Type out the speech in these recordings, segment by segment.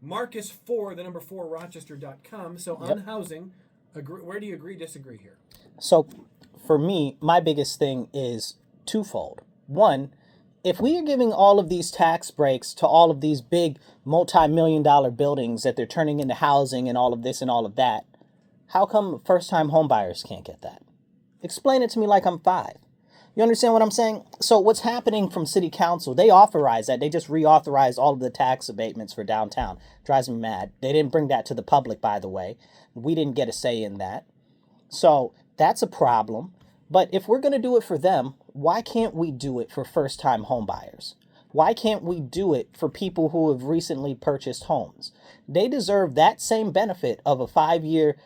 Marcus for the number 4 Rochester.com. So on housing, where do you agree, disagree here? So for me, my biggest thing is twofold. One, if we are giving all of these tax breaks to all of these big multi-million-dollar buildings that they're turning into housing and all of this and all of that, how come first-time homebuyers can't get that? Explain it to me like I'm 5. You understand what I'm saying? So what's happening from city council, they authorize that. They just reauthorized all of the tax abatements for downtown. Drives me mad. They didn't bring that to the public, by the way. We didn't get a say in that. So that's a problem. But if we're going to do it for them, why can't we do it for first-time homebuyers? Why can't we do it for people who have recently purchased homes? They deserve that same benefit of a 5-year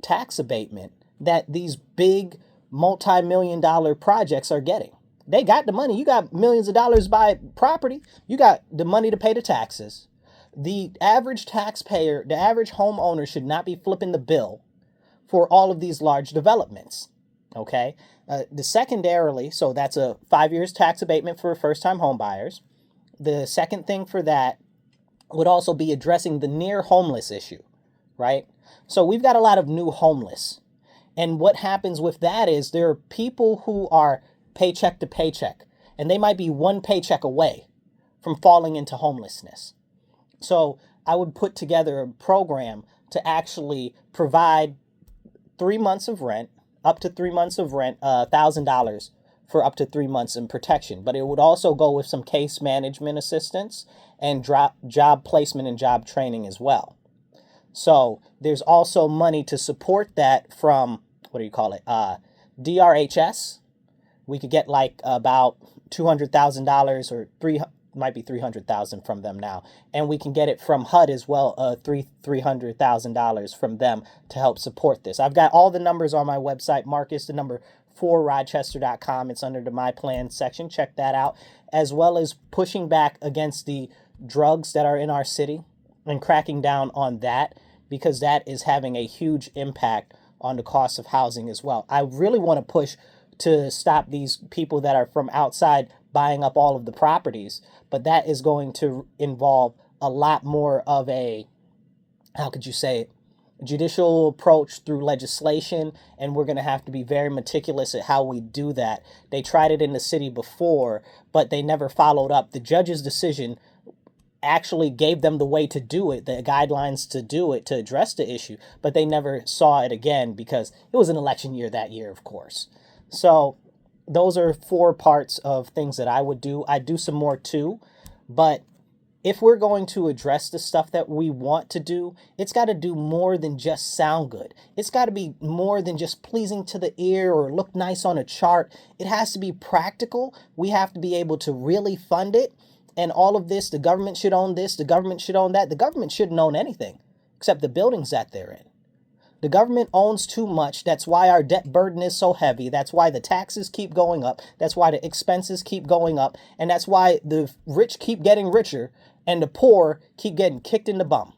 tax abatement that these big multi-million-dollar projects are getting. They got the money. You got millions of dollars to buy property. You got the money to pay the taxes. The average taxpayer, the average homeowner should not be flipping the bill for all of these large developments. Okay? The secondarily, so that's a 5 years tax abatement for first-time homebuyers. The second thing for that would also be addressing the near homeless issue, right? So we've got a lot of new homeless. And what happens with that is there are people who are paycheck to paycheck, and they might be one paycheck away from falling into homelessness. So I would put together a program to actually provide 3 months of rent, up to 3 months of rent, $1,000 for up to 3 months in protection. But it would also go with some case management assistance and job placement and job training as well. So there's also money to support that from, DRHS. We could get like about $200,000 or might be $300,000 from them now. And we can get it from HUD as well, $300,000 from them to help support this. I've got all the numbers on my website, Marcus, the number 4 Rochester.com. It's under the My Plan section. Check that out. As well as pushing back against the drugs that are in our city and cracking down on that, because that is having a huge impact on the cost of housing as well. I really want to push to stop these people that are from outside buying up all of the properties, but that is going to involve a lot more of a, judicial approach through legislation, and we're going to have to be very meticulous at how we do that. They tried it in the city before, but they never followed up. The judge's decision actually gave them the way to do it, the guidelines to do it, to address the issue, but they never saw it again because it was an election year that year, of course. So those are 4 parts of things that I would do. I do some more too, but if we're going to address the stuff that we want to do, it's got to do more than just sound good. It's got to be more than just pleasing to the ear or look nice on a chart. It has to be practical. We have to be able to really fund it. And all of this, the government should own this, the government should own that. The government shouldn't own anything except the buildings that they're in. The government owns too much. That's why our debt burden is so heavy. That's why the taxes keep going up. That's why the expenses keep going up. And that's why the rich keep getting richer and the poor keep getting kicked in the bum.